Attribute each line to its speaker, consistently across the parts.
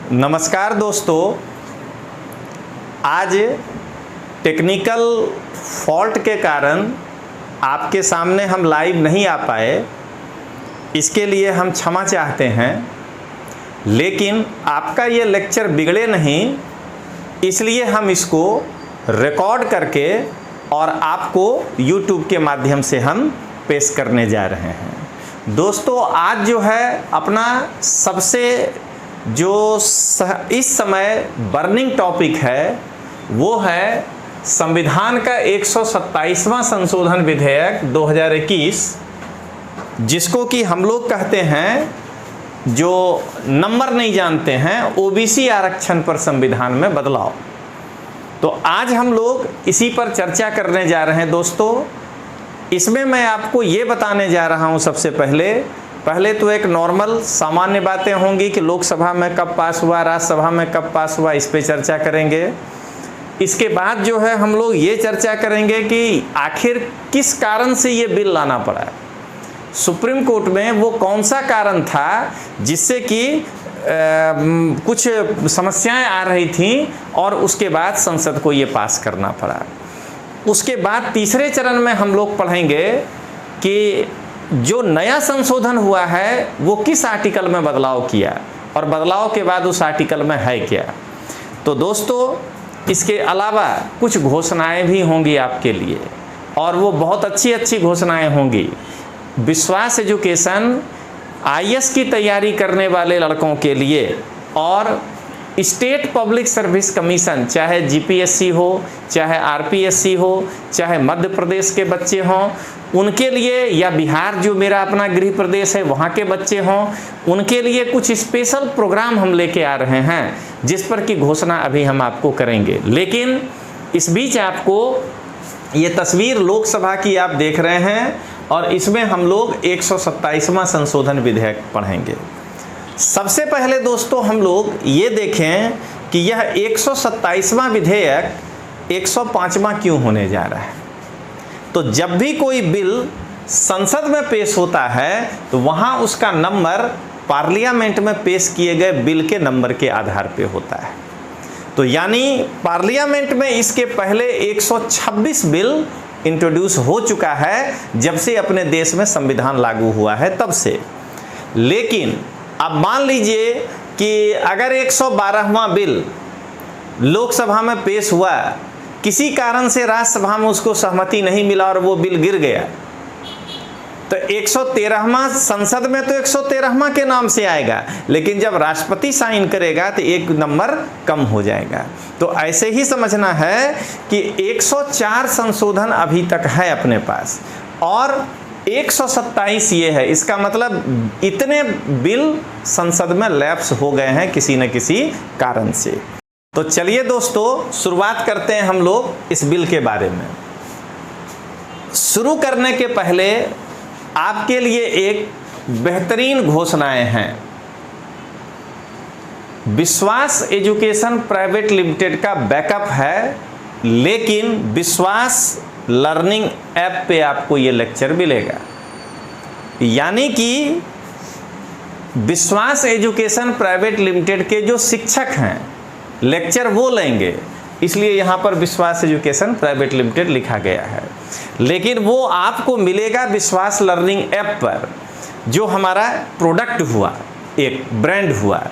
Speaker 1: नमस्कार दोस्तों, आज टेक्निकल फॉल्ट के कारण आपके सामने हम लाइव नहीं आ पाए। इसके लिए हम क्षमा चाहते हैं, लेकिन आपका ये लेक्चर बिगड़े नहीं, इसलिए हम इसको रिकॉर्ड करके और आपको YouTube के माध्यम से हम पेश करने जा रहे हैं। दोस्तों, आज जो है अपना सबसे जो इस समय बर्निंग टॉपिक है वो है संविधान का 127वां संशोधन विधेयक 2021, जिसको कि हम लोग कहते हैं, जो नंबर नहीं जानते हैं, ओबीसी आरक्षण पर संविधान में बदलाव। तो आज हम लोग इसी पर चर्चा करने जा रहे हैं। दोस्तों, इसमें मैं आपको ये बताने जा रहा हूँ सबसे पहले तो एक नॉर्मल सामान्य बातें होंगी कि लोकसभा में कब पास हुआ, राज्यसभा में कब पास हुआ, इस पे चर्चा करेंगे। इसके बाद जो है हम लोग ये चर्चा करेंगे कि आखिर किस कारण से ये बिल लाना पड़ा, सुप्रीम कोर्ट में वो कौन सा कारण था जिससे कि कुछ समस्याएं आ रही थीं और उसके बाद संसद को ये पास करना पड़ा। उसके बाद तीसरे चरण में हम लोग पढ़ेंगे कि जो नया संशोधन हुआ है वो किस आर्टिकल में बदलाव किया और बदलाव के बाद उस आर्टिकल में है क्या। तो दोस्तों, इसके अलावा कुछ घोषणाएं भी होंगी आपके लिए, और वो बहुत अच्छी घोषणाएं होंगी। विश्वास एजुकेशन आईएएस की तैयारी करने वाले लड़कों के लिए और स्टेट पब्लिक सर्विस कमीशन, चाहे जीपीएससी हो, चाहे आरपीएससी हो, चाहे मध्य प्रदेश के बच्चे हों उनके लिए, या बिहार जो मेरा अपना गृह प्रदेश है वहाँ के बच्चे हों उनके लिए कुछ स्पेशल प्रोग्राम हम लेके आ रहे हैं, जिस पर की घोषणा अभी हम आपको करेंगे। लेकिन इस बीच आपको ये तस्वीर लोकसभा की आप देख रहे हैं और इसमें हम लोग 127वां संशोधन विधेयक पढ़ेंगे। सबसे पहले दोस्तों हम लोग ये देखें कि यह 127वां विधेयक 105वां क्यों होने जा रहा है। तो जब भी कोई बिल संसद में पेश होता है तो वहाँ उसका नंबर पार्लियामेंट में पेश किए गए बिल के नंबर के आधार पे होता है। तो यानी पार्लियामेंट में इसके पहले 126 बिल इंट्रोड्यूस हो चुका है जब से अपने देश में संविधान लागू हुआ है तब से। लेकिन अब मान लीजिए कि अगर 112वां बिल लोकसभा में पेश हुआ, किसी कारण से राज्यसभा में उसको सहमति नहीं मिला और वो बिल गिर गया, तो 113वां संसद में तो 113वां के नाम से आएगा, लेकिन जब राष्ट्रपति साइन करेगा तो एक नंबर कम हो जाएगा। तो ऐसे ही समझना है कि 104 संशोधन अभी तक है अपने पास और 127 ये है। इसका मतलब इतने बिल संसद में लैप्स हो गए हैं किसी न किसी कारण से। तो चलिए दोस्तों, शुरुआत करते हैं हम लोग इस बिल के बारे में। शुरू करने के पहले आपके लिए एक बेहतरीन घोषणाएं हैं। विश्वास एजुकेशन प्राइवेट लिमिटेड का बैकअप है, लेकिन विश्वास लर्निंग ऐप पे आपको ये लेक्चर मिलेगा। यानी कि विश्वास एजुकेशन प्राइवेट लिमिटेड के जो शिक्षक हैं लेक्चर वो लेंगे, इसलिए यहाँ पर विश्वास एजुकेशन प्राइवेट लिमिटेड लिखा गया है। लेकिन वो आपको मिलेगा विश्वास लर्निंग ऐप पर, जो हमारा प्रोडक्ट हुआ, एक ब्रांड हुआ।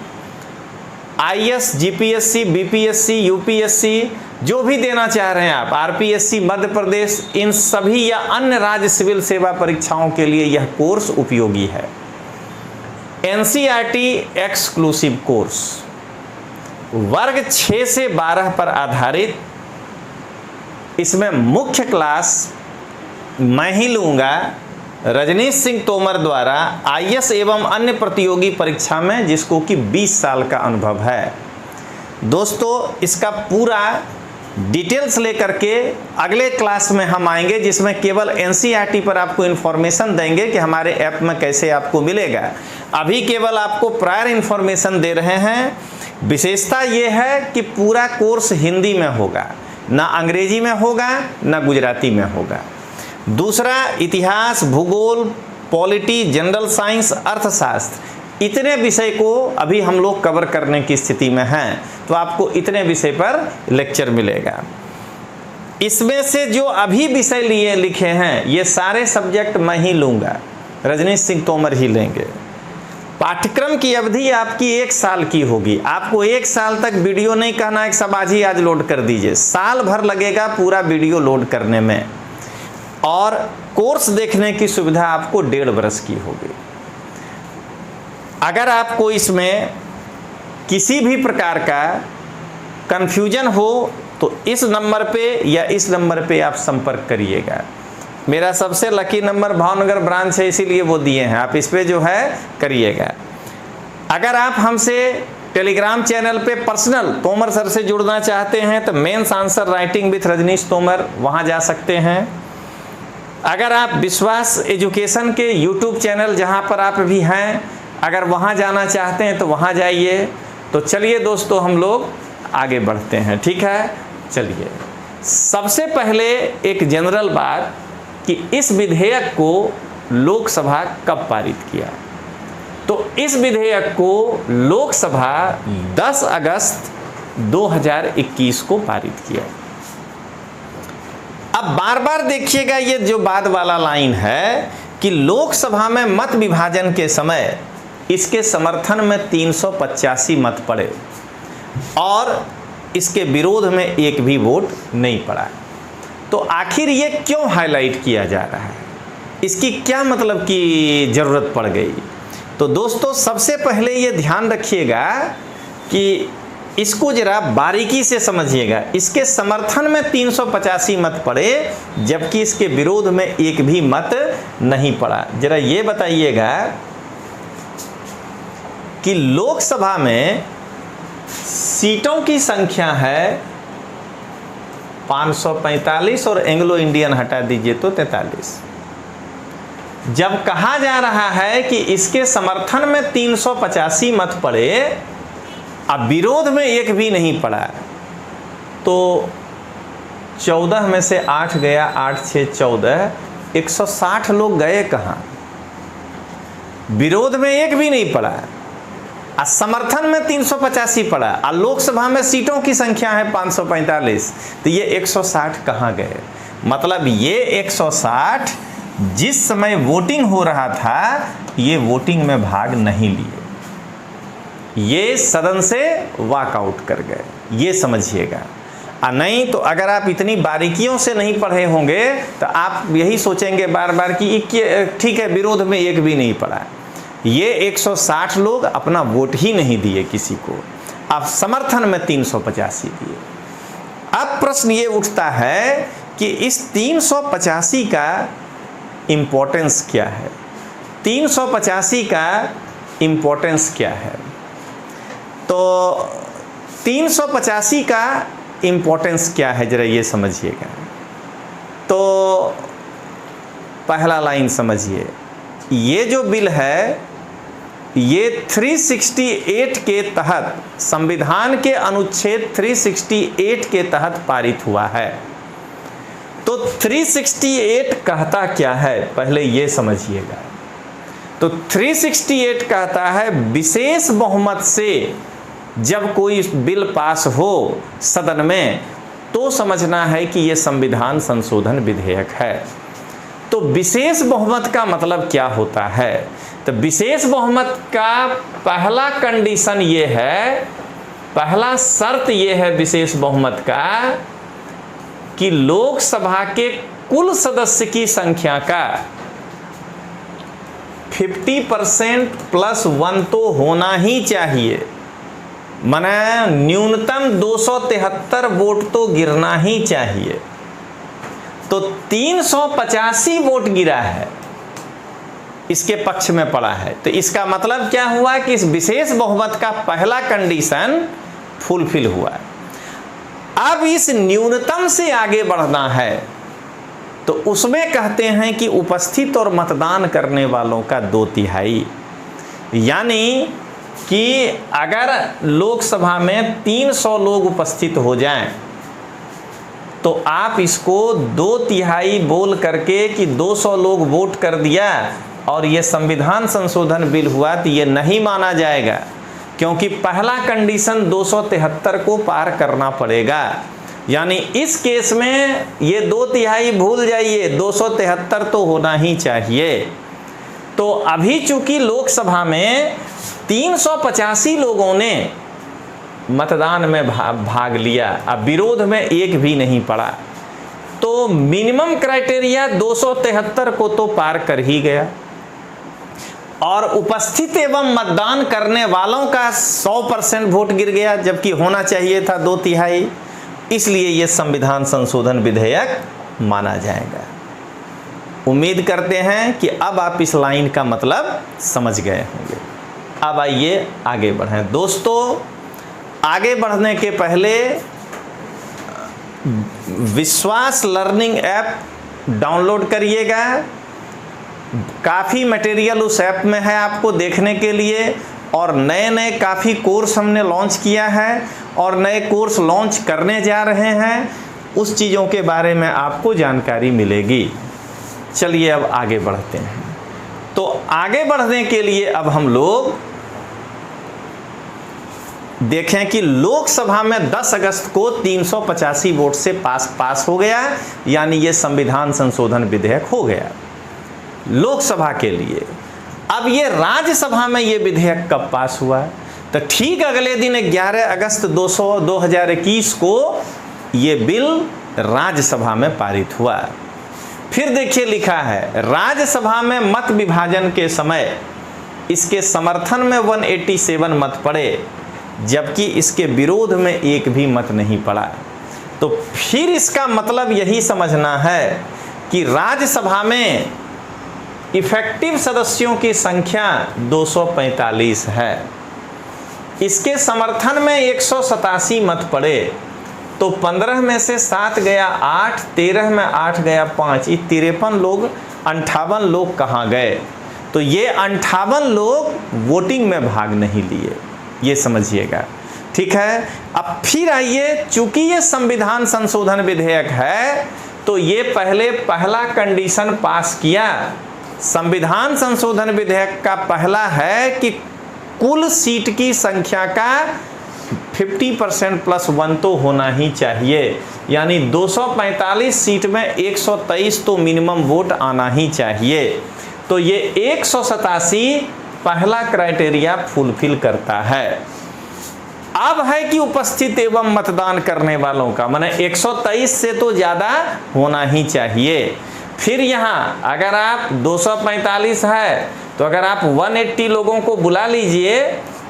Speaker 1: आईएएस, जीपीएससी, बीपीएससी, यूपीएससी जो भी देना चाह रहे हैं आप, आरपीएससी, मध्य प्रदेश, इन सभी या अन्य राज्य सिविल सेवा परीक्षाओं के लिए यह कोर्स उपयोगी है। एनसीईआरटी एक्सक्लूसिव कोर्स, वर्ग 6 से 12 पर आधारित। इसमें मुख्य क्लास मैं ही लूँगा, रजनीश सिंह तोमर द्वारा, आईएएस एवं अन्य प्रतियोगी परीक्षा में, जिसको कि 20 साल का अनुभव है। दोस्तों, इसका पूरा डिटेल्स लेकर के अगले क्लास में हम आएंगे, जिसमें केवल एनसीईआरटी पर आपको इन्फॉर्मेशन देंगे कि हमारे ऐप में कैसे आपको मिलेगा। अभी केवल आपको प्रायर इन्फॉर्मेशन दे रहे हैं। विशेषता ये है कि पूरा कोर्स हिंदी में होगा, ना अंग्रेजी में होगा ना गुजराती में होगा। दूसरा, इतिहास, भूगोल, पॉलिटी, जनरल साइंस, अर्थशास्त्र, इतने विषय को अभी हम लोग कवर करने की स्थिति में हैं, तो आपको इतने विषय पर लेक्चर मिलेगा। इसमें से जो अभी विषय लिए लिखे हैं ये सारे सब्जेक्ट मैं ही लूँगा, रजनीश सिंह तोमर ही लेंगे। पाठ्यक्रम की अवधि आपकी 1 साल की होगी। आपको 1 साल तक वीडियो नहीं कहना है कि सब आज ही आज लोड कर दीजिए, साल भर लगेगा पूरा वीडियो लोड करने में, और कोर्स देखने की सुविधा आपको 1.5 वर्ष की होगी। अगर आपको इसमें किसी भी प्रकार का कन्फ्यूजन हो तो इस नंबर पे या इस नंबर पे आप संपर्क करिएगा। मेरा सबसे लकी नंबर भावनगर ब्रांच है, इसीलिए वो दिए हैं, आप इस पे जो है करिएगा। अगर आप हमसे टेलीग्राम चैनल पे पर्सनल तोमर सर से जुड़ना चाहते हैं तो mains answer writing with Rajnish Tomar वहाँ जा सकते हैं। अगर आप विश्वास एजुकेशन के यूट्यूब चैनल जहाँ पर आप भी हैं, अगर वहाँ जाना चाहते हैं तो वहाँ जाइए। तो चलिए दोस्तों हम लोग आगे बढ़ते हैं, ठीक है। चलिए सबसे पहले एक जनरल बात कि इस विधेयक को लोकसभा कब पारित किया। तो इस विधेयक को लोकसभा 10 अगस्त 2021 को पारित किया। अब बार बार देखिएगा ये जो बाद वाला लाइन है कि लोकसभा में मत विभाजन के समय इसके समर्थन में 385 मत पड़े और इसके विरोध में एक भी वोट नहीं पड़ा। तो आखिर ये क्यों हाईलाइट किया जा रहा है, इसकी क्या मतलब की ज़रूरत पड़ गई। तो दोस्तों सबसे पहले ये ध्यान रखिएगा कि इसको जरा बारीकी से समझिएगा। इसके समर्थन में 385 मत पड़े जबकि इसके विरोध में एक भी मत नहीं पड़ा। जरा ये बताइएगा कि लोकसभा में सीटों की संख्या है 545 और एंग्लो इंडियन हटा दीजिए तो 43। जब कहा जा रहा है कि इसके समर्थन में 385 मत पड़े, अब विरोध में एक भी नहीं पड़ा, तो 14 में से 8 गया, 8 6 14, 160 लोग गए कहाँ। विरोध में एक भी नहीं पड़ा, समर्थन में 385 पड़ा, और लोकसभा में सीटों की संख्या है 545, तो ये 160 कहाँ गए। मतलब ये 160 जिस समय वोटिंग हो रहा था ये वोटिंग में भाग नहीं लिए, ये सदन से वॉकआउट कर गए, ये समझिएगा। नहीं तो अगर आप इतनी बारीकियों से नहीं पढ़े होंगे तो आप यही सोचेंगे बार बार कि ठीक है विरोध में एक भी नहीं पड़ा। ये 160 लोग अपना वोट ही नहीं दिए किसी को, अब समर्थन में 385 दिए। अब प्रश्न ये उठता है कि इस 385 का इम्पोर्टेंस क्या है, 385 का इम्पोर्टेंस क्या है। तो 385 का इम्पोर्टेंस क्या है जरा ये समझिएगा। तो पहला लाइन समझिए, ये जो बिल है ये 368 के तहत, संविधान के अनुच्छेद 368 के तहत पारित हुआ है। तो 368 कहता क्या है पहले ये समझिएगा। तो 368 कहता है विशेष बहुमत से जब कोई बिल पास हो सदन में तो समझना है कि ये संविधान संशोधन विधेयक है। तो विशेष बहुमत का मतलब क्या होता है। तो विशेष बहुमत का पहला कंडीशन ये है, पहला शर्त ये है विशेष बहुमत का कि लोकसभा के कुल सदस्य की संख्या का 50% + 1 तो होना ही चाहिए, माने न्यूनतम 273 वोट तो गिरना ही चाहिए। तो 385 वोट गिरा है, इसके पक्ष में पड़ा है। तो इसका मतलब क्या हुआ कि इस विशेष बहुमत का पहला कंडीशन फुलफिल हुआ। अब इस न्यूनतम से आगे बढ़ना है तो उसमें कहते हैं कि उपस्थित और मतदान करने वालों का 2/3, यानी कि अगर लोकसभा में 300 लोग उपस्थित हो जाएं तो आप इसको 2/3 बोल करके कि 200 लोग वोट कर दिया और ये संविधान संशोधन बिल हुआ तो ये नहीं माना जाएगा, क्योंकि पहला कंडीशन 273 को पार करना पड़ेगा। यानी इस केस में ये 2/3 भूल जाइए, 273 तो होना ही चाहिए। तो अभी चूंकि लोकसभा में 385 लोगों ने मतदान में भाग लिया, अब विरोध में एक भी नहीं पड़ा, तो मिनिमम क्राइटेरिया 273 को तो पार कर ही गया। और उपस्थित एवं मतदान करने वालों का 100% वोट गिर गया, जबकि होना चाहिए था 2/3। इसलिए यह संविधान संशोधन विधेयक माना जाएगा। उम्मीद करते हैं कि अब आप इस लाइन का मतलब समझ गए होंगे। अब आइए आगे बढ़ें। दोस्तों, आगे बढ़ने के पहले विश्वास लर्निंग ऐप डाउनलोड करिएगा। काफ़ी मटेरियल उस ऐप में है आपको देखने के लिए, और नए नए काफ़ी कोर्स हमने लॉन्च किया है और नए कोर्स लॉन्च करने जा रहे हैं। उस चीज़ों के बारे में आपको जानकारी मिलेगी। चलिए अब आगे बढ़ते हैं। तो आगे बढ़ने के लिए अब हम लोग देखें कि लोकसभा में 10 अगस्त को 385 वोट से पास हो गया, यानी ये संविधान संशोधन विधेयक हो गया लोकसभा के लिए। अब ये राज्यसभा में ये विधेयक कब पास हुआ? तो ठीक अगले दिन 11 अगस्त 2021 को ये बिल राज्यसभा में पारित हुआ। फिर देखिए लिखा है, राज्यसभा में मत विभाजन के समय इसके समर्थन में 187 मत पड़े, जबकि इसके विरोध में एक भी मत नहीं पड़ा। तो फिर इसका मतलब यही समझना है कि राज्यसभा में इफेक्टिव सदस्यों की संख्या 245 है। इसके समर्थन में 187 मत पड़े, तो 15 में से 7 गया 8, 13 में 8 गया 5, ये 53 लोग, 58 लोग कहाँ गए? तो ये 58 लोग वोटिंग में भाग नहीं लिए, ये समझिएगा। ठीक है। अब फिर आइए, चूंकि ये संविधान संशोधन विधेयक है तो ये पहला कंडीशन पास किया। संविधान संशोधन विधेयक का पहला है कि कुल सीट की संख्या का 50% + 1 तो होना ही चाहिए, यानी 245 सीट में 123 तो मिनिमम वोट आना ही चाहिए। तो ये 187 पहला क्राइटेरिया फुलफिल करता है। अब है कि उपस्थित एवं मतदान करने वालों का, माने 123 से तो ज़्यादा होना ही चाहिए। फिर यहाँ अगर आप 245 है तो अगर आप 180 लोगों को बुला लीजिए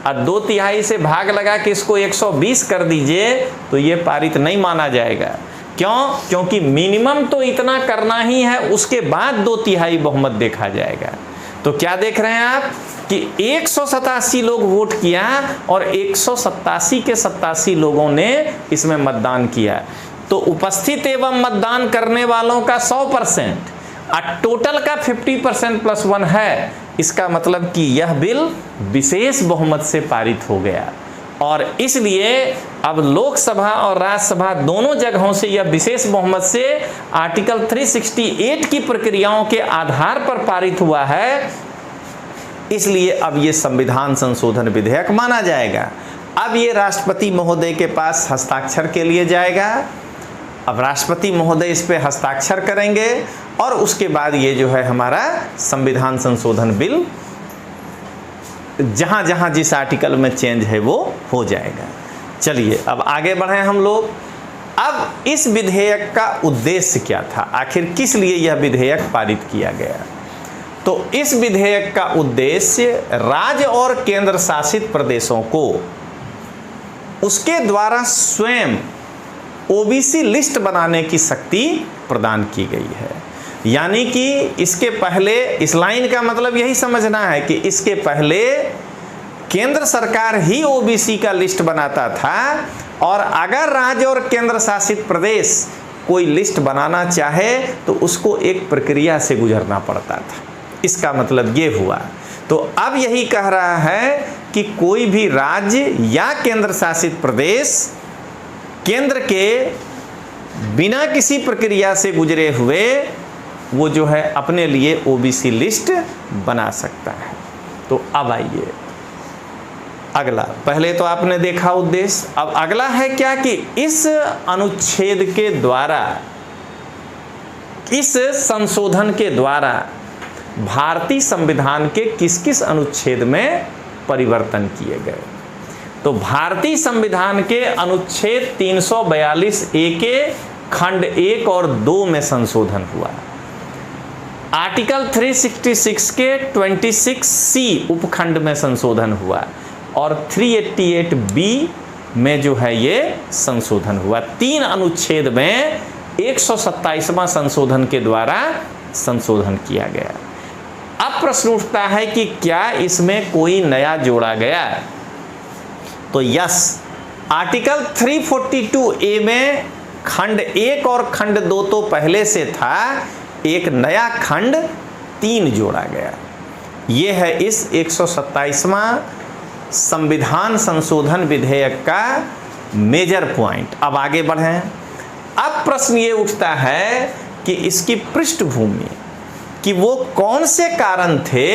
Speaker 1: और 2/3 से भाग लगा के इसको 120 कर दीजिए, तो ये पारित नहीं माना जाएगा। क्यों? क्योंकि मिनिमम तो इतना करना ही है, उसके बाद 2/3 बहुमत देखा जाएगा। तो क्या देख रहे हैं आप कि 187 लोग वोट किया और 187 के 87 लोगों ने इसमें मतदान किया। तो उपस्थित एवं मतदान करने वालों का 100% और टोटल का 50% + 1 है। इसका मतलब कि यह बिल विशेष बहुमत से पारित हो गया, और इसलिए अब लोकसभा और राज्यसभा दोनों जगहों से यह विशेष बहुमत से आर्टिकल 368 की प्रक्रियाओं के आधार पर पारित हुआ है। इसलिए अब ये संविधान संशोधन विधेयक माना जाएगा। अब ये राष्ट्रपति महोदय के पास हस्ताक्षर के लिए जाएगा। अब राष्ट्रपति महोदय इस पे हस्ताक्षर करेंगे और उसके बाद ये जो है हमारा संविधान संशोधन बिल जहाँ जहाँ जिस आर्टिकल में चेंज है वो हो जाएगा। चलिए अब आगे बढ़ें हम लोग। अब इस विधेयक का उद्देश्य क्या था, आखिर किस लिए यह विधेयक पारित किया गया? तो इस विधेयक का उद्देश्य राज्य और केंद्र शासित प्रदेशों को उसके द्वारा स्वयं ओबीसी लिस्ट बनाने की शक्ति प्रदान की गई है। यानी कि इसके पहले, इस लाइन का मतलब यही समझना है कि इसके पहले केंद्र सरकार ही ओबीसी का लिस्ट बनाता था, और अगर राज्य और केंद्र शासित प्रदेश कोई लिस्ट बनाना चाहे तो उसको एक प्रक्रिया से गुजरना पड़ता था। इसका मतलब ये हुआ। तो अब यही कह रहा है कि कोई भी राज्य या केंद्र शासित प्रदेश केंद्र के बिना किसी प्रक्रिया से गुजरे हुए वो जो है अपने लिए ओबीसी लिस्ट बना सकता है। तो अब आइए अगला, पहले तो आपने देखा उद्देश्य, अब अगला है क्या कि इस अनुच्छेद के द्वारा, इस संशोधन के द्वारा भारतीय संविधान के किस किस अनुच्छेद में परिवर्तन किए गए। तो भारतीय संविधान के अनुच्छेद 342A के खंड 1 और 2 में संशोधन हुआ। आर्टिकल 366 के 26C उपखंड में संशोधन हुआ और 388B में जो है ये संशोधन हुआ। 3 अनुच्छेद में 127वां संशोधन के द्वारा संशोधन किया गया। अब प्रश्न उठता है कि क्या इसमें कोई नया जोड़ा गया? तो यस, आर्टिकल 342A में खंड 1 और खंड 2 तो पहले से था, एक नया खंड 3 जोड़ा गया। ये है इस 127वां संविधान संशोधन विधेयक का मेजर पॉइंट। अब आगे बढ़ें। अब प्रश्न ये उठता है कि इसकी पृष्ठभूमि, कि वो कौन से कारण थे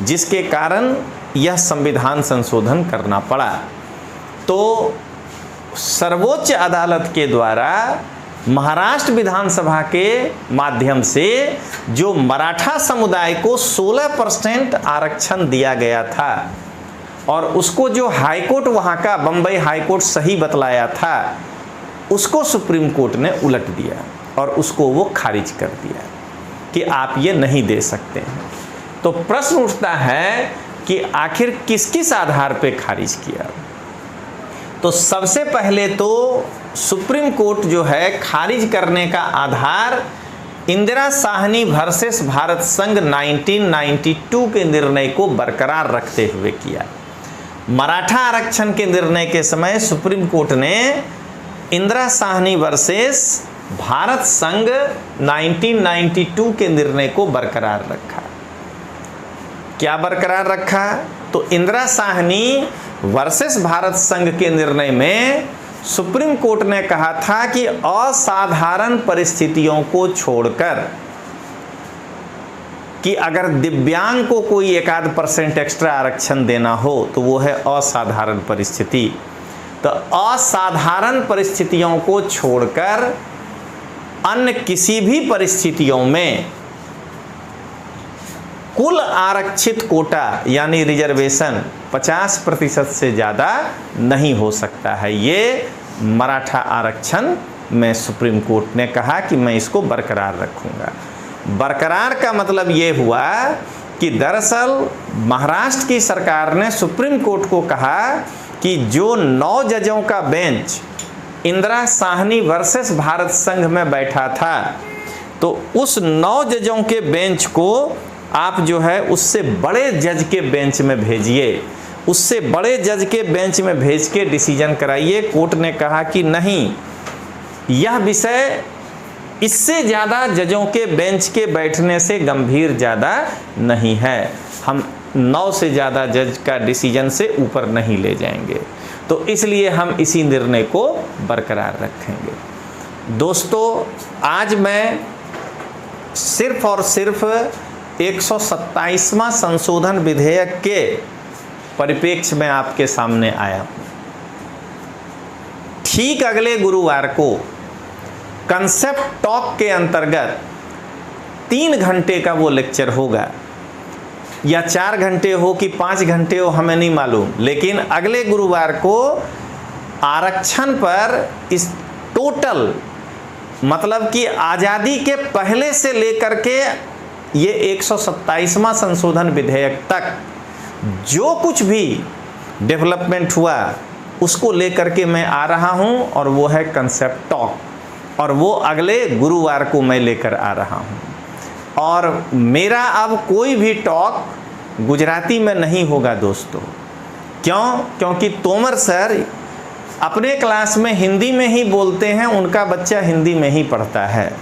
Speaker 1: जिसके कारण यह संविधान संशोधन करना पड़ा। तो सर्वोच्च अदालत के द्वारा महाराष्ट्र विधानसभा के माध्यम से जो मराठा समुदाय को 16% आरक्षण दिया गया था और उसको जो हाईकोर्ट वहाँ का बम्बई हाईकोर्ट सही बतलाया था, उसको सुप्रीम कोर्ट ने उलट दिया और उसको वो खारिज कर दिया कि आप ये नहीं दे सकते हैं। तो प्रश्न उठता है कि आखिर किस किस आधार पे खारिज किया। तो सबसे पहले तो सुप्रीम कोर्ट जो है खारिज करने का आधार इंदिरा साहनी वर्सेस भारत संघ 1992 के निर्णय को बरकरार रखते हुए किया। मराठा आरक्षण के निर्णय के समय सुप्रीम कोर्ट ने इंदिरा साहनी वर्सेस भारत संघ 1992 के निर्णय को बरकरार रखा। क्या बरकरार रखा? तो इंदिरा साहनी वर्सेस भारत संघ के निर्णय में सुप्रीम कोर्ट ने कहा था कि असाधारण परिस्थितियों को छोड़कर, कि अगर दिव्यांग को कोई 1-8% एक्स्ट्रा आरक्षण देना हो तो वो है असाधारण परिस्थिति। तो असाधारण परिस्थितियों को छोड़कर अन्य किसी भी परिस्थितियों में कुल आरक्षित कोटा यानी रिजर्वेशन 50% से ज़्यादा नहीं हो सकता है। ये मराठा आरक्षण में सुप्रीम कोर्ट ने कहा कि मैं इसको बरकरार रखूँगा। बरकरार का मतलब ये हुआ कि दरअसल महाराष्ट्र की सरकार ने सुप्रीम कोर्ट को कहा कि जो 9 जजों का बेंच इंदिरा साहनी वर्सेस भारत संघ में बैठा था, तो उस 9 जजों के बेंच को आप जो है उससे बड़े जज के बेंच में भेजिए, उससे बड़े जज के बेंच में भेज के डिसीजन कराइए। कोर्ट ने कहा कि नहीं, यह विषय इससे ज़्यादा जजों के बेंच के बैठने से गंभीर ज़्यादा नहीं है, हम 9 से ज़्यादा जज का डिसीजन से ऊपर नहीं ले जाएंगे, तो इसलिए हम इसी निर्णय को बरकरार रखेंगे। दोस्तों, आज मैं सिर्फ और सिर्फ 127वां संशोधन विधेयक के परिप्रेक्ष्य में आपके सामने आया हूँ। ठीक अगले गुरुवार को कंसेप्ट टॉक के अंतर्गत 3 घंटे का वो लेक्चर होगा, या 4 घंटे हो कि 5 घंटे हो हमें नहीं मालूम, लेकिन अगले गुरुवार को आरक्षण पर इस टोटल मतलब कि आज़ादी के पहले से लेकर के ये 127वां संशोधन विधेयक तक जो कुछ भी डेवलपमेंट हुआ उसको लेकर के मैं आ रहा हूँ, और वो है कंसेप्ट टॉक, और वो अगले गुरुवार को मैं लेकर आ रहा हूँ। और मेरा अब कोई भी टॉक गुजराती में नहीं होगा दोस्तों। क्यों? क्योंकि तोमर सर अपने क्लास में हिंदी में ही बोलते हैं, उनका बच्चा हिंदी में ही पढ़ता है,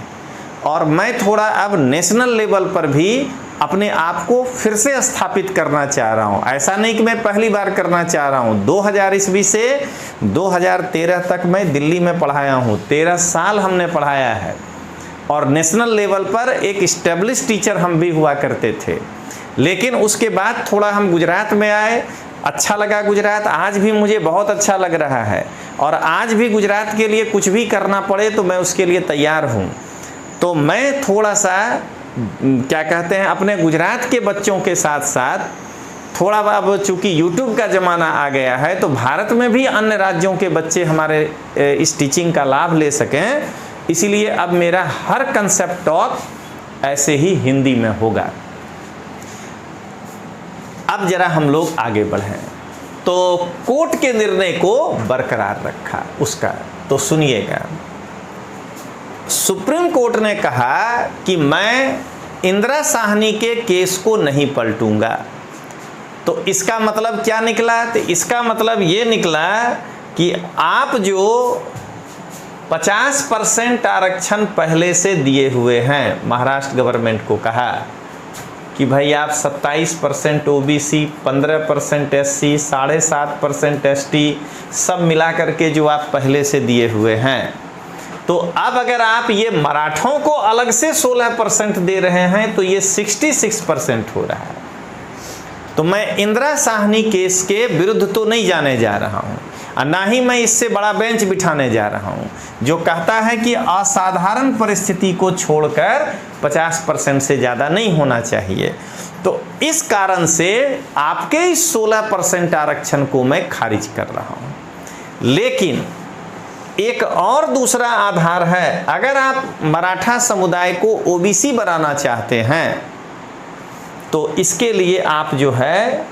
Speaker 1: और मैं थोड़ा अब नेशनल लेवल पर भी अपने आप को फिर से स्थापित करना चाह रहा हूँ। ऐसा नहीं कि मैं पहली बार करना चाह रहा हूँ। 2000 ईस्वी से 2013 तक मैं दिल्ली में पढ़ाया हूँ, 13 साल हमने पढ़ाया है। और नेशनल लेवल पर एक स्टेब्लिश टीचर हम भी हुआ करते थे। लेकिन उसके बाद थोड़ा हम गुजरात में आए, अच्छा लगा गुजरात, आज भी मुझे बहुत अच्छा लग रहा है और आज भी गुजरात के लिए कुछ भी करना पड़े तो मैं उसके लिए तैयार हूँ। तो मैं थोड़ा सा क्या कहते हैं अपने गुजरात के बच्चों के साथ साथ थोड़ा, अब चूँकि यूट्यूब का ज़माना आ गया है तो भारत में भी अन्य राज्यों के बच्चे हमारे इस टीचिंग का लाभ ले सकें, इसीलिए अब मेरा हर कंसेप्ट टॉक ऐसे ही हिंदी में होगा। अब जरा हम लोग आगे बढ़ें। तो कोर्ट के निर्णय को बरकरार रखा उसका, तो सुनिएगा। सुप्रीम कोर्ट ने कहा कि मैं इंदिरा साहनी के केस को नहीं पलटूंगा। तो इसका मतलब क्या निकला? तो इसका मतलब ये निकला कि आप जो 50% आरक्षण पहले से दिए हुए हैं, महाराष्ट्र गवर्नमेंट को कहा कि भाई आप 27% ओबीसी, 15% एससी, 7.5% एसटी सब मिला करके जो आप पहले से दिए हुए हैं, तो अब अगर आप ये मराठों को अलग से 16% दे रहे हैं तो ये 66% हो रहा है। तो मैं इंदिरा साहनी केस के विरुद्ध तो नहीं जाने जा रहा हूँ और ना ही मैं इससे बड़ा बेंच बिठाने जा रहा हूँ जो कहता है कि असाधारण परिस्थिति को छोड़कर 50% से ज़्यादा नहीं होना चाहिए। तो इस कारण से आपके इस 16% आरक्षण को मैं खारिज कर रहा हूँ। लेकिन एक और दूसरा आधार है, अगर आप मराठा समुदाय को ओबीसी बनाना चाहते हैं तो इसके लिए आप जो है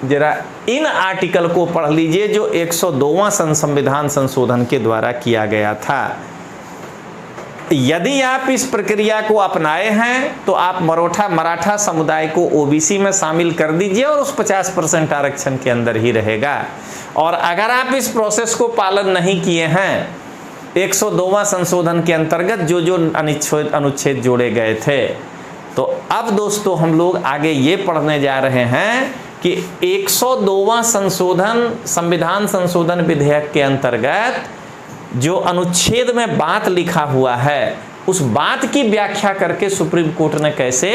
Speaker 1: जरा इन आर्टिकल को पढ़ लीजिए जो 102वां संविधान संशोधन के द्वारा किया गया था। यदि आप इस प्रक्रिया को अपनाए हैं तो आप मराठा समुदाय को ओबीसी में शामिल कर दीजिए और उस 50% आरक्षण के अंदर ही रहेगा। और अगर आप इस प्रोसेस को पालन नहीं किए हैं, 102वां संशोधन के अंतर्गत जो जो अनुच्छेद जोड़े गए थे, तो अब दोस्तों हम लोग आगे ये पढ़ने जा रहे हैं कि 102वां संविधान संशोधन विधेयक के अंतर्गत जो अनुच्छेद में बात लिखा हुआ है, उस बात की व्याख्या करके सुप्रीम कोर्ट ने कैसे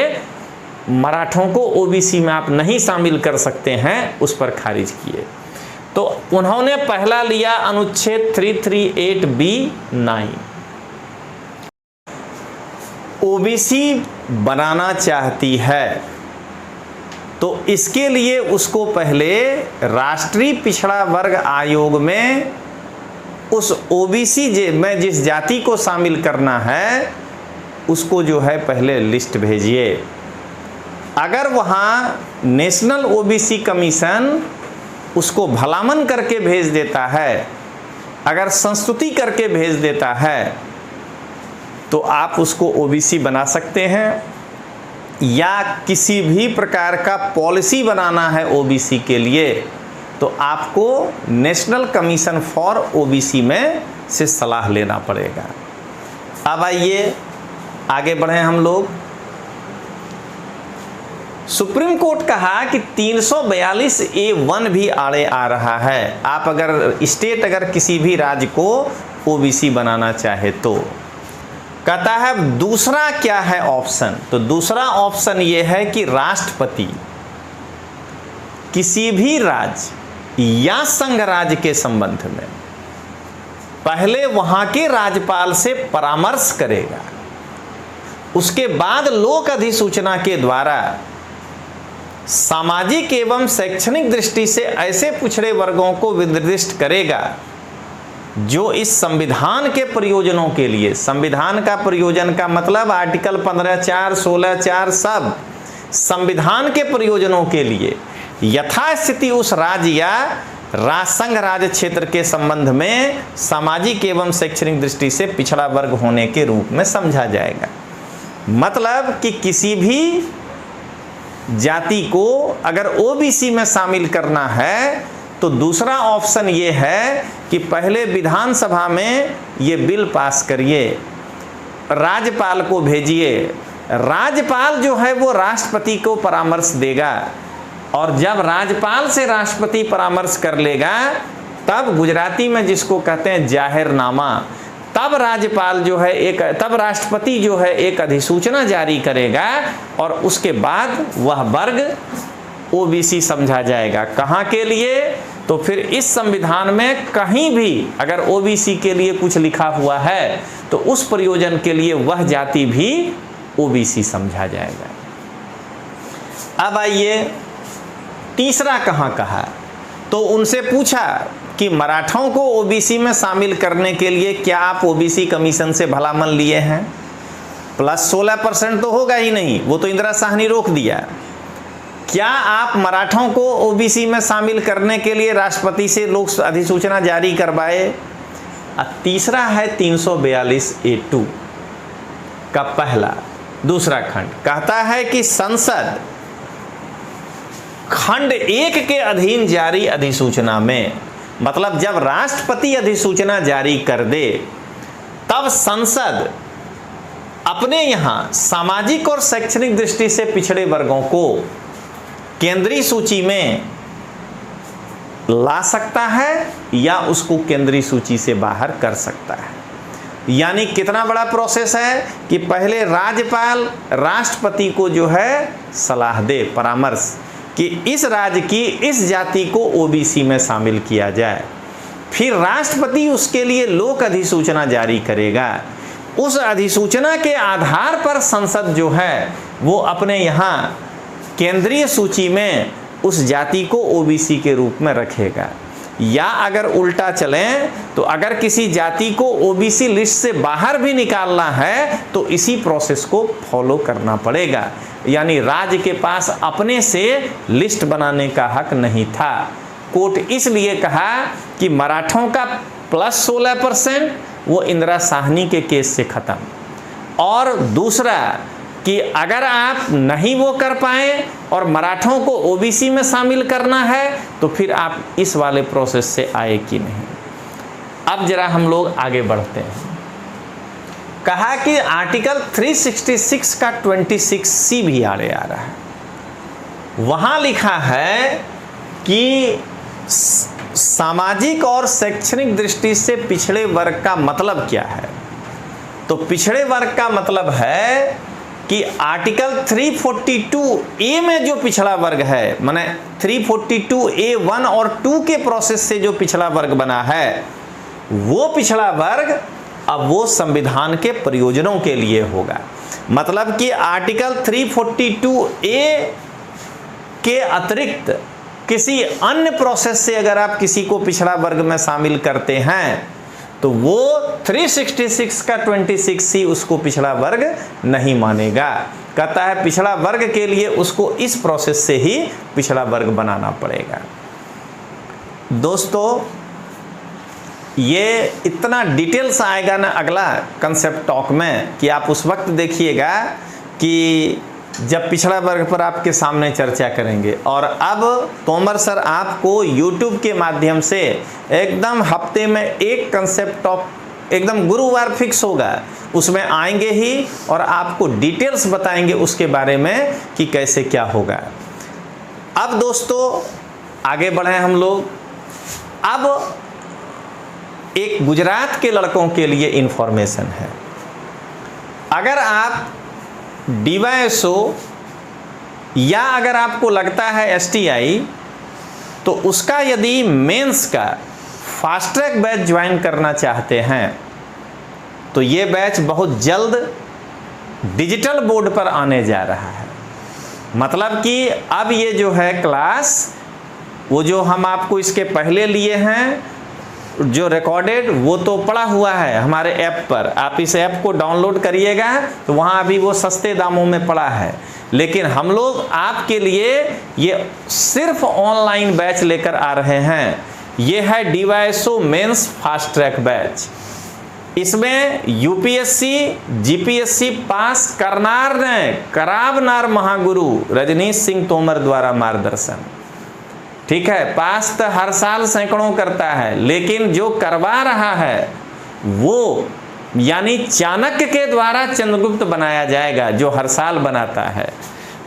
Speaker 1: मराठों को ओबीसी में आप नहीं शामिल कर सकते हैं, उस पर खारिज किए। तो उन्होंने पहला लिया अनुच्छेद 338B(9). ओबीसी बनाना चाहती है तो इसके लिए उसको पहले राष्ट्रीय पिछड़ा वर्ग आयोग में उस ओबीसी में जिस जाति को शामिल करना है उसको जो है पहले लिस्ट भेजिए। अगर वहाँ नेशनल ओबीसी कमीशन उसको भलामन करके भेज देता है, अगर संस्तुति करके भेज देता है, तो आप उसको ओबीसी बना सकते हैं। या किसी भी प्रकार का पॉलिसी बनाना है ओबीसी के लिए तो आपको नेशनल कमीशन फॉर ओबीसी में से सलाह लेना पड़ेगा। अब आइए आगे बढ़ें हम लोग। सुप्रीम कोर्ट कहा कि 342A(1) भी आड़े आ रहा है। आप अगर स्टेट अगर किसी भी राज्य को ओबीसी बनाना चाहे तो कहता है दूसरा क्या है ऑप्शन, तो दूसरा ऑप्शन ये है कि राष्ट्रपति किसी भी राज्य या संघ राज्य के संबंध में पहले वहां के राज्यपाल से परामर्श करेगा, उसके बाद लोक अधिसूचना के द्वारा सामाजिक एवं शैक्षणिक दृष्टि से ऐसे पिछड़े वर्गों को निर्दिष्ट करेगा जो इस संविधान के प्रयोजनों के लिए, संविधान का प्रयोजन का मतलब आर्टिकल 15(4), 16(4) सब संविधान के प्रयोजनों के लिए यथास्थिति उस राज्य या संघ राज्य क्षेत्र के संबंध में सामाजिक एवं शैक्षणिक दृष्टि से पिछड़ा वर्ग होने के रूप में समझा जाएगा। मतलब कि किसी भी जाति को अगर ओबीसी में शामिल करना है तो दूसरा ऑप्शन ये है कि पहले विधानसभा में ये बिल पास करिए, राज्यपाल को भेजिए, राज्यपाल जो है वो राष्ट्रपति को परामर्श देगा और जब राज्यपाल से राष्ट्रपति परामर्श कर लेगा तब गुजराती में जिसको कहते हैं जाहिरनामा, तब राज्यपाल जो है तब राष्ट्रपति जो है एक अधिसूचना जारी करेगा और उसके बाद वह वर्ग ओबीसी समझा जाएगा। कहाँ के लिए? तो फिर इस संविधान में कहीं भी अगर ओबीसी के लिए कुछ लिखा हुआ है तो उस प्रयोजन के लिए वह जाति भी ओबीसी समझा जाएगा। अब आइए तीसरा कहाँ कहा, तो उनसे पूछा कि मराठों को ओबीसी में शामिल करने के लिए क्या आप ओबीसी कमीशन से भलामन लिए हैं? प्लस 16% तो होगा ही नहीं, वो तो इंदिरा शाह ने रोक दिया। क्या आप मराठों को ओबीसी में शामिल करने के लिए राष्ट्रपति से लोक अधिसूचना जारी करवाए? तीसरा है 342A2 का दूसरा खंड, कहता है कि संसद खंड 1 के अधीन जारी अधिसूचना में, मतलब जब राष्ट्रपति अधिसूचना जारी कर दे तब संसद अपने यहाँ सामाजिक और शैक्षणिक दृष्टि से पिछड़े वर्गों को केंद्रीय सूची में ला सकता है या उसको केंद्रीय सूची से बाहर कर सकता है। यानी कितना बड़ा प्रोसेस है कि पहले राज्यपाल राष्ट्रपति को जो है सलाह दे, परामर्श कि इस राज्य की इस जाति को ओबीसी में शामिल किया जाए, फिर राष्ट्रपति उसके लिए लोक अधिसूचना जारी करेगा। उस अधिसूचना के आधार पर संसद जो है वो अपने यहाँ केंद्रीय सूची में उस जाति को ओबीसी के रूप में रखेगा। या अगर उल्टा चलें तो अगर किसी जाति को ओबीसी लिस्ट से बाहर भी निकालना है तो इसी प्रोसेस को फॉलो करना पड़ेगा। यानी राज्य के पास अपने से लिस्ट बनाने का हक नहीं था। कोर्ट इसलिए कहा कि मराठों का प्लस 16% वो इंदिरा साहनी के केस से खत्म, और दूसरा कि अगर आप नहीं वो कर पाए और मराठों को ओबीसी में शामिल करना है तो फिर आप इस वाले प्रोसेस से आए कि नहीं। अब जरा हम लोग आगे बढ़ते हैं। कहा कि आर्टिकल 366 का 26C भी आड़े आ रहा है। वहाँ लिखा है कि सामाजिक और शैक्षणिक दृष्टि से पिछड़े वर्ग का मतलब क्या है? तो पिछड़े वर्ग का मतलब है कि आर्टिकल 342A में जो पिछड़ा वर्ग है, माने 342A1 और 2 के प्रोसेस से जो पिछड़ा वर्ग बना है, वो पिछड़ा वर्ग अब वो संविधान के प्रयोजनों के लिए होगा। मतलब कि आर्टिकल 342A के अतिरिक्त किसी अन्य प्रोसेस से अगर आप किसी को पिछड़ा वर्ग में शामिल करते हैं तो वो 366 का 26C उसको पिछड़ा वर्ग नहीं मानेगा। कहता है पिछड़ा वर्ग के लिए उसको इस प्रोसेस से ही पिछड़ा वर्ग बनाना पड़ेगा। दोस्तों, ये इतना डिटेल्स आएगा ना अगला कंसेप्ट टॉक में कि आप उस वक्त देखिएगा कि जब पिछड़ा वर्ग पर आपके सामने चर्चा करेंगे। और अब तोमर सर आपको YouTube के माध्यम से एकदम हफ्ते में एक कंसेप्ट टॉक एकदम गुरुवार फिक्स होगा, उसमें आएंगे ही और आपको डिटेल्स बताएंगे उसके बारे में कि कैसे क्या होगा। अब दोस्तों आगे बढ़े हम लोग। अब एक गुजरात के लड़कों के लिए इंफॉर्मेशन है। अगर आप DYSO या अगर आपको लगता है STI तो उसका यदि मेंस का फास्ट ट्रैक बैच ज्वाइन करना चाहते हैं तो ये बैच बहुत जल्द डिजिटल बोर्ड पर आने जा रहा है। मतलब कि अब ये जो है क्लास, वो जो हम आपको इसके पहले लिए हैं जो रिकॉर्डेड, वो तो पड़ा हुआ है हमारे ऐप पर। आप इस ऐप को डाउनलोड करिएगा तो वहाँ अभी वो सस्ते दामों में पड़ा है। लेकिन हम लोग आपके लिए ये सिर्फ ऑनलाइन बैच लेकर आ रहे हैं। ये है DYSO mains fast track batch. इसमें UPSC GPSC पास करावनार महागुरु रजनीश सिंह तोमर द्वारा मार्गदर्शन। ठीक है, पास तो हर साल सैकड़ों करता है, लेकिन जो करवा रहा है वो यानी चाणक्य के द्वारा चंद्रगुप्त बनाया जाएगा, जो हर साल बनाता है।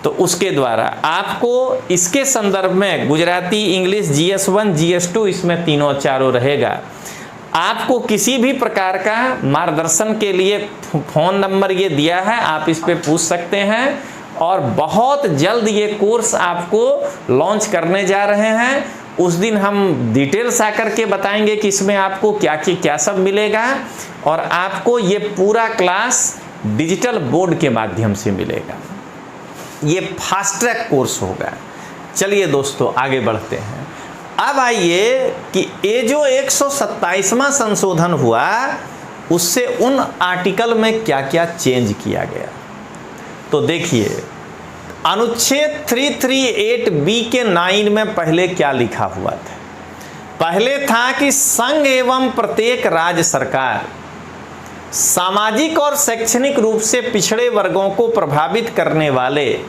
Speaker 1: तो उसके द्वारा आपको इसके संदर्भ में गुजराती, इंग्लिश, GS1 GS2 इसमें तीनों चारों रहेगा। आपको किसी भी प्रकार का मार्गदर्शन के लिए फ़ोन नंबर ये दिया है, आप इस पे पूछ सकते हैं। और बहुत जल्द ये कोर्स आपको लॉन्च करने जा रहे हैं। उस दिन हम डिटेल्स आकर के बताएंगे कि इसमें आपको क्या सब मिलेगा, और आपको ये पूरा क्लास डिजिटल बोर्ड के माध्यम से मिलेगा। ये फास्ट ट्रैक कोर्स होगा। चलिए दोस्तों आगे बढ़ते हैं। अब आइए कि ये जो 127वां संशोधन हुआ उससे उन आर्टिकल में क्या क्या चेंज किया गया। तो देखिए, अनुच्छेद 338B के 9 में पहले क्या लिखा हुआ था। पहले था कि संघ एवं प्रत्येक राज्य सरकार सामाजिक और शैक्षणिक रूप से पिछड़े वर्गों को प्रभावित करने वाले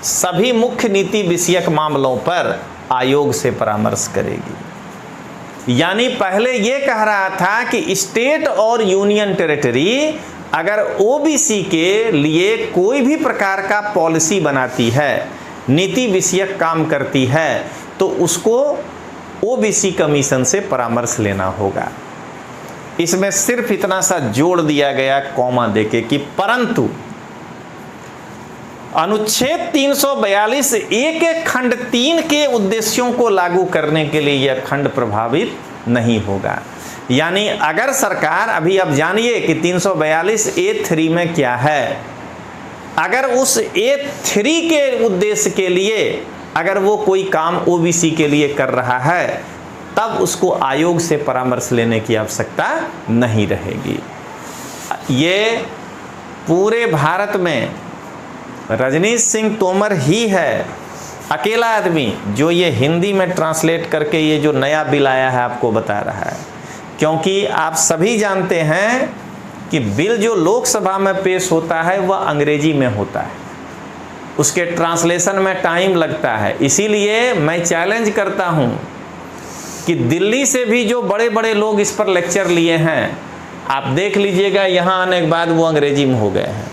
Speaker 1: सभी मुख्य नीति विषयक मामलों पर आयोग से परामर्श करेगी। यानी पहले ये कह रहा था कि स्टेट और यूनियन टेरिटरी अगर ओबीसी के लिए कोई भी प्रकार का पॉलिसी बनाती है, नीति विषयक काम करती है, तो उसको ओबीसी कमीशन से परामर्श लेना होगा। इसमें सिर्फ इतना सा जोड़ दिया गया कॉमा देके कि परंतु अनुच्छेद 342A के खंड 3 के उद्देश्यों को लागू करने के लिए यह खंड प्रभावित नहीं होगा। यानी अगर सरकार, अभी आप जानिए कि 342A3 में क्या है, अगर उस A3 के उद्देश्य के लिए अगर वो कोई काम ओबीसी के लिए कर रहा है, तब उसको आयोग से परामर्श लेने की आवश्यकता नहीं रहेगी। ये पूरे भारत में रजनीश सिंह तोमर ही है अकेला आदमी जो ये हिंदी में ट्रांसलेट करके ये जो नया बिल आया है आपको बता रहा है। क्योंकि आप सभी जानते हैं कि बिल जो लोकसभा में पेश होता है वह अंग्रेजी में होता है, उसके ट्रांसलेशन में टाइम लगता है। इसीलिए मैं चैलेंज करता हूं कि दिल्ली से भी जो बड़े बड़े लोग इस पर लेक्चर लिए हैं, आप देख लीजिएगा यहाँ आने के बाद वो अंग्रेजी में हो गए हैं।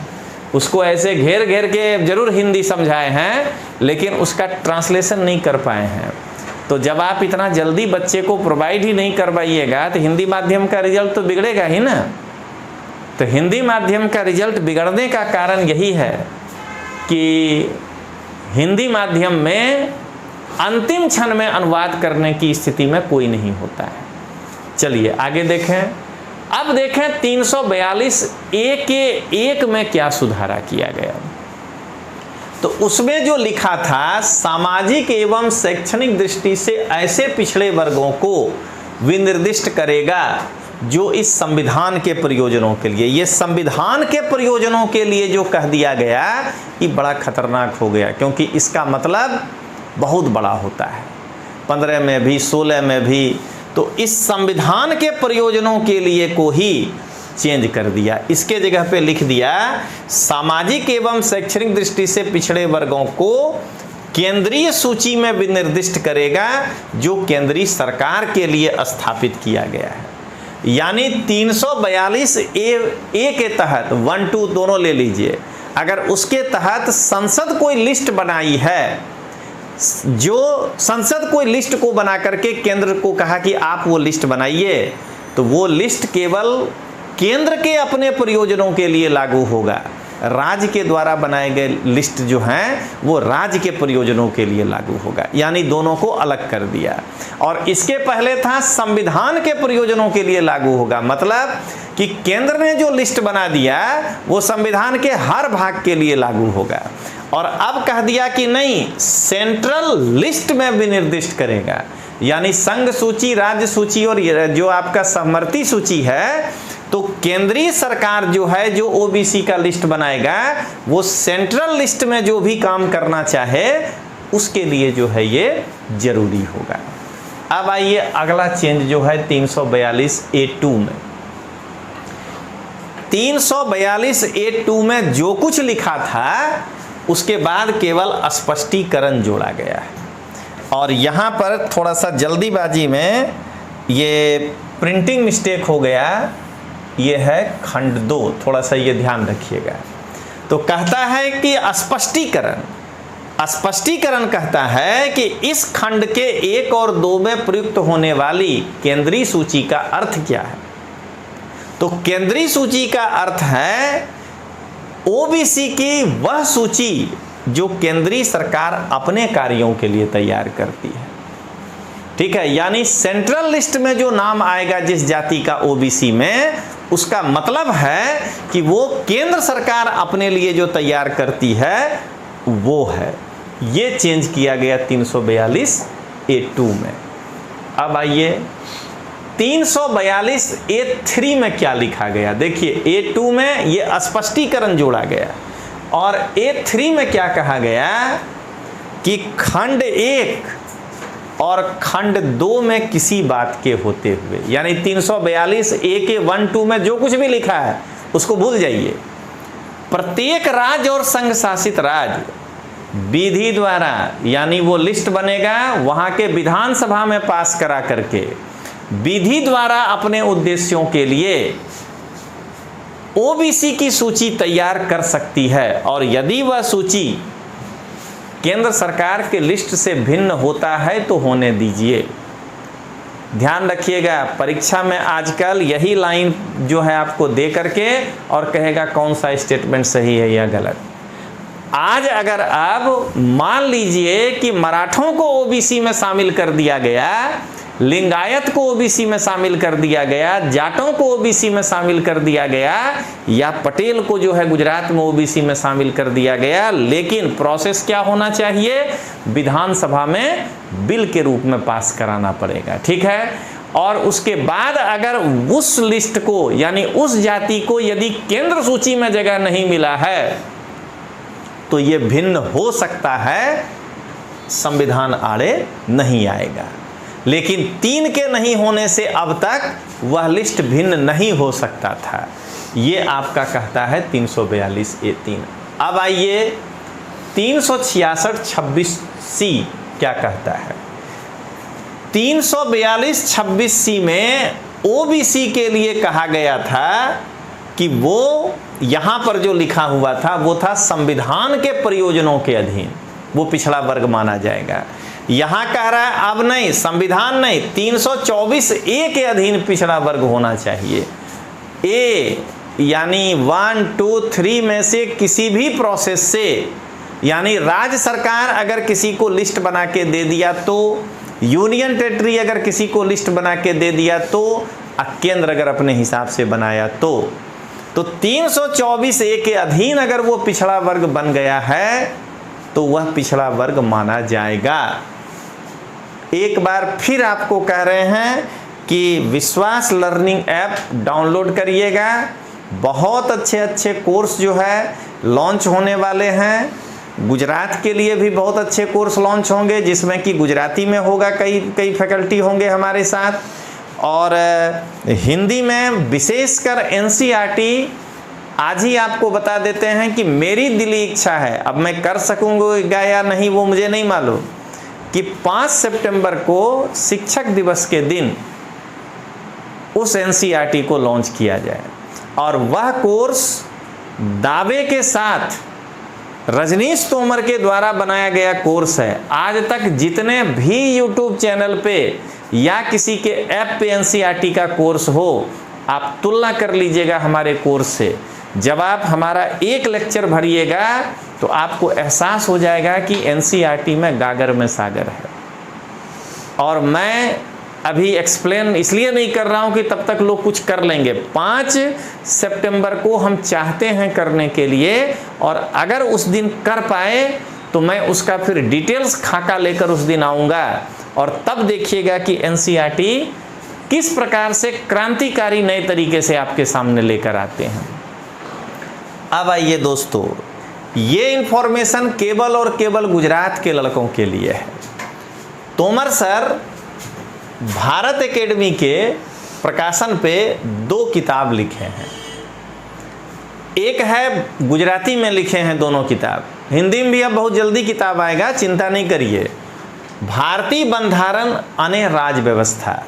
Speaker 1: उसको ऐसे घेर घेर के जरूर हिंदी समझाए हैं, लेकिन उसका ट्रांसलेशन नहीं कर पाए हैं। तो जब आप इतना जल्दी बच्चे को प्रोवाइड ही नहीं करवाइएगा तो हिंदी माध्यम का रिजल्ट तो बिगड़ेगा ही ना। तो हिंदी माध्यम का रिजल्ट बिगड़ने का कारण यही है कि हिंदी माध्यम में अंतिम क्षण में अनुवाद करने की स्थिति में कोई नहीं होता है। चलिए आगे देखें। अब देखें 342A के 1 में क्या सुधारा किया गया। तो उसमें जो लिखा था, सामाजिक एवं शैक्षणिक दृष्टि से ऐसे पिछड़े वर्गों को विनिर्दिष्ट करेगा जो इस संविधान के प्रयोजनों के लिए, ये संविधान के प्रयोजनों के लिए जो कह दिया गया, ये बड़ा खतरनाक हो गया। क्योंकि इसका मतलब बहुत बड़ा होता है, 15 में भी 16 में भी। तो इस संविधान के प्रयोजनों के लिए को ही चेंज कर दिया। इसके जगह पे लिख दिया, सामाजिक एवं शैक्षणिक दृष्टि से पिछड़े वर्गों को केंद्रीय सूची में विनिर्दिष्ट करेगा जो केंद्रीय सरकार के लिए स्थापित किया गया है। यानी 342A के तहत 1, 2 दोनों ले लीजिए, अगर उसके तहत संसद कोई लिस्ट बनाई है, जो संसद कोई लिस्ट को बना करके केंद्र को कहा कि आप वो लिस्ट बनाइए, तो वो लिस्ट केवल केंद्र के अपने प्रयोजनों के लिए लागू होगा। राज्य के द्वारा बनाए गए लिस्ट जो हैं वो राज्य के प्रयोजनों के लिए लागू होगा। यानी दोनों को अलग कर दिया। और इसके पहले था संविधान के प्रयोजनों के लिए लागू होगा, मतलब कि केंद्र ने जो लिस्ट बना दिया वो संविधान के हर भाग के लिए लागू होगा। और अब कह दिया कि नहीं, सेंट्रल लिस्ट में विनिर्दिष्ट करेगा। यानी संघ सूची, राज्य सूची और जो आपका सहमति सूची है, तो केंद्रीय सरकार जो है जो ओबीसी का लिस्ट बनाएगा, वो सेंट्रल लिस्ट में जो भी काम करना चाहे उसके लिए जो है ये जरूरी होगा। अब आइए अगला चेंज जो है 342A2 में। 342A2 में जो कुछ लिखा था उसके बाद केवल स्पष्टीकरण जोड़ा गया है। और यहाँ पर थोड़ा सा जल्दीबाजी में ये प्रिंटिंग मिस्टेक हो गया, ये है खंड 2, थोड़ा सा ये ध्यान रखिएगा। तो कहता है कि स्पष्टीकरण, स्पष्टीकरण कहता है कि इस खंड के 1 और 2 में प्रयुक्त होने वाली केंद्रीय सूची का अर्थ क्या है। तो केंद्रीय सूची का अर्थ है ओबीसी की वह सूची जो केंद्रीय सरकार अपने कार्यों के लिए तैयार करती है। ठीक है, यानी सेंट्रल लिस्ट में जो नाम आएगा जिस जाति का ओबीसी में, उसका मतलब है कि वो केंद्र सरकार अपने लिए जो तैयार करती है वो है। ये चेंज किया गया 342A2 में। अब आइए 342A3 में क्या लिखा गया। देखिए A2 में ये स्पष्टीकरण जोड़ा गया और A3 में क्या कहा गया कि खंड 1 और खंड 2 में किसी बात के होते हुए, यानी 342A के 1-2 में जो कुछ भी लिखा है उसको भूल जाइए। प्रत्येक राज्य और संघ शासित राज्य विधि द्वारा, यानी वो लिस्ट बनेगा वहां के विधानसभा में पास करा करके विधि द्वारा अपने उद्देश्यों के लिए ओबीसी की सूची तैयार कर सकती है। और यदि वह सूची केंद्र सरकार के लिस्ट से भिन्न होता है तो होने दीजिए। ध्यान रखिएगा, परीक्षा में आजकल यही लाइन जो है आपको दे करके और कहेगा कौन सा स्टेटमेंट सही है या गलत। आज अगर आप मान लीजिए कि मराठों को ओबीसी में शामिल कर दिया गया, लिंगायत को ओबीसी में शामिल कर दिया गया, जाटों को ओबीसी में शामिल कर दिया गया, या पटेल को जो है गुजरात में ओबीसी में शामिल कर दिया गया, लेकिन प्रोसेस क्या होना चाहिए, विधानसभा में बिल के रूप में पास कराना पड़ेगा। ठीक है, और उसके बाद अगर उस लिस्ट को, यानी उस जाति को यदि केंद्र सूची में जगह नहीं मिला है तो ये भिन्न हो सकता है, संविधान आड़े नहीं आएगा। लेकिन 3 के नहीं होने से अब तक वह लिस्ट भिन्न नहीं हो सकता था। ये आपका कहता है 342A3। अब आइए 366(26)C क्या कहता है। 342(26)C में ओबीसी के लिए कहा गया था कि वो यहाँ पर जो लिखा हुआ था वो था संविधान के प्रयोजनों के अधीन वो पिछड़ा वर्ग माना जाएगा। यहाँ कह रहा है अब नहीं, संविधान नहीं, 324A के अधीन पिछड़ा वर्ग होना चाहिए। ए यानी 1, 2, 3 में से किसी भी प्रोसेस से, यानी राज्य सरकार अगर किसी को लिस्ट बना के दे दिया तो, यूनियन टेरिटरी अगर किसी को लिस्ट बना के दे दिया तो, केंद्र अगर अपने हिसाब से बनाया तो 324A के अधीन अगर वो पिछड़ा वर्ग बन गया है तो वह पिछड़ा वर्ग माना जाएगा। एक बार फिर आपको कह रहे हैं कि विश्वास लर्निंग ऐप डाउनलोड करिएगा। बहुत अच्छे अच्छे कोर्स जो है लॉन्च होने वाले हैं। गुजरात के लिए भी बहुत अच्छे कोर्स लॉन्च होंगे जिसमें कि गुजराती में होगा, कई फैकल्टी होंगे हमारे साथ, और हिंदी में विशेषकर एनसीईआरटी। आज ही आपको बता देते हैं कि मेरी दिली इच्छा है, अब मैं कर सकूंगा या नहीं वो मुझे नहीं मालूम, कि 5 सितंबर को शिक्षक दिवस के दिन उस एनसीईआरटी को लॉन्च किया जाए और वह कोर्स दावे के साथ रजनीश तोमर के द्वारा बनाया गया कोर्स है। आज तक जितने भी यूट्यूब चैनल पे या किसी के ऐप पे एनसीईआरटी का कोर्स हो, आप तुलना कर लीजिएगा हमारे कोर्स से। जब आप हमारा एक लेक्चर भरिएगा तो आपको एहसास हो जाएगा कि एनसीईआरटी में गागर में सागर है। और मैं अभी एक्सप्लेन इसलिए नहीं कर रहा हूं कि तब तक लोग कुछ कर लेंगे। 5 सितंबर को हम चाहते हैं करने के लिए, और अगर उस दिन कर पाए तो मैं उसका फिर डिटेल्स खाका लेकर उस दिन आऊँगा, और तब देखिएगा कि एनसीईआरटी किस प्रकार से क्रांतिकारी नए तरीके से आपके सामने लेकर आते हैं। अब आइए दोस्तों, ये इंफॉर्मेशन केवल और केवल गुजरात के लड़कों के लिए है। तोमर सर भारत एकेडमी के प्रकाशन पे 2 किताब लिखे हैं। एक है गुजराती में लिखे हैं दोनों किताब, हिंदी में भी अब बहुत जल्दी किताब आएगा, चिंता नहीं करिए। भारतीय बंधारण अने राज व्यवस्था,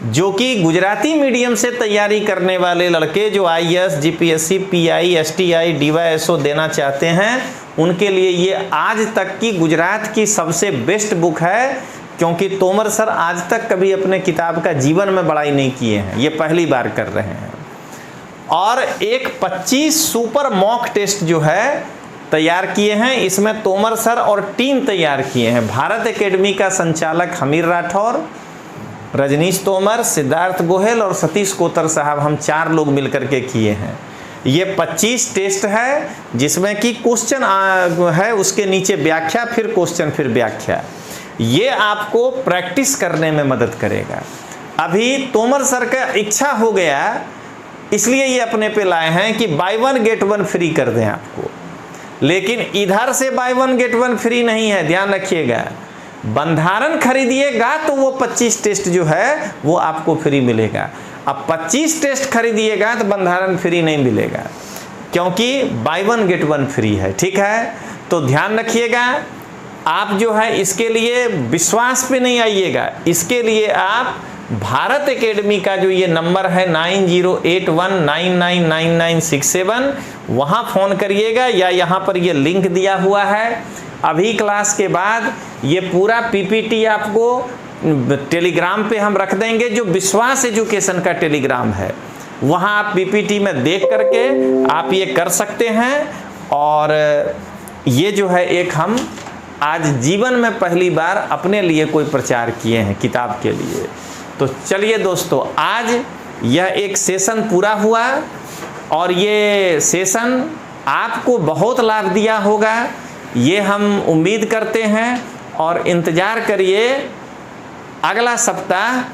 Speaker 1: जो कि गुजराती मीडियम से तैयारी करने वाले लड़के जो आईएएस, जीपीएससी, पीआई, एसटीआई, डीवाईएसओ देना चाहते हैं उनके लिए ये आज तक की गुजरात की सबसे बेस्ट बुक है, क्योंकि तोमर सर आज तक कभी अपने किताब का जीवन में बड़ाई नहीं किए हैं, ये पहली बार कर रहे हैं। और एक 25 सुपर मॉक टेस्ट जो है तैयार किए हैं, इसमें तोमर सर और टीम तैयार किए हैं। भारत एकेडमी का संचालक हमीर राठौर, रजनीश तोमर, सिद्धार्थ गोहेल और सतीश कोतर साहब, हम 4 लोग मिलकर के किए हैं। ये 25 टेस्ट है, जिसमें कि क्वेश्चन है, उसके नीचे व्याख्या, फिर क्वेश्चन, फिर व्याख्या। ये आपको प्रैक्टिस करने में मदद करेगा। अभी तोमर सर का इच्छा हो गया, इसलिए ये अपने पे लाए हैं कि बाय 1 गेट 1 फ्री कर दें आपको, लेकिन इधर से बाय 1 गेट 1 फ्री नहीं है, ध्यान रखिएगा। बंधारण खरीदिएगा तो वो 25 टेस्ट जो है वो आपको फ्री मिलेगा। अब 25 टेस्ट खरीदिएगा तो बंधारण फ्री नहीं मिलेगा, क्योंकि बाय 1 गेट 1 फ्री है। ठीक है, तो ध्यान रखिएगा। आप जो है इसके लिए विश्वास पे नहीं आइएगा, इसके लिए आप भारत एकेडमी का जो ये नंबर है 9081999967, वहाँ फ़ोन करिएगा, या यहाँ पर ये लिंक दिया हुआ है। अभी क्लास के बाद ये पूरा पीपीटी आपको टेलीग्राम पे हम रख देंगे, जो विश्वास एजुकेशन का टेलीग्राम है, वहाँ आप पीपीटी में देख करके आप ये कर सकते हैं। और ये जो है एक हम आज जीवन में पहली बार अपने लिए कोई प्रचार किए हैं किताब के लिए। तो चलिए दोस्तों, आज यह एक सेशन पूरा हुआ और ये सेशन आपको बहुत लाभ दिया होगा, ये हम उम्मीद करते हैं। और इंतज़ार करिए अगला सप्ताह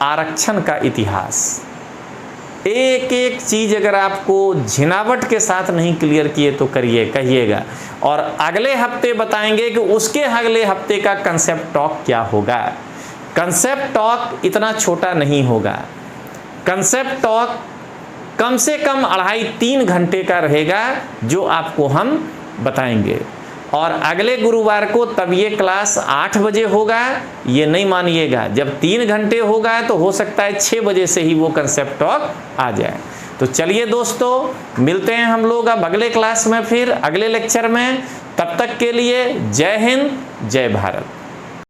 Speaker 1: आरक्षण का इतिहास। एक एक चीज़ अगर आपको झिनावट के साथ नहीं क्लियर किए तो कहिएगा, और अगले हफ्ते बताएंगे कि उसके अगले हफ्ते का कंसेप्ट टॉक क्या होगा। कंसेप्ट टॉक इतना छोटा नहीं होगा, कंसेप्ट टॉक कम से कम 2.5-3 घंटे का रहेगा, जो आपको हम बताएंगे। और अगले गुरुवार को तब ये क्लास 8 बजे होगा, ये नहीं मानिएगा। जब 3 घंटे होगा तो हो सकता है 6 बजे से ही वो कंसेप्ट टॉक आ जाए। तो चलिए दोस्तों, मिलते हैं हम लोग अब अगले क्लास में, फिर अगले लेक्चर में। तब तक के लिए जय हिंद, जय भारत।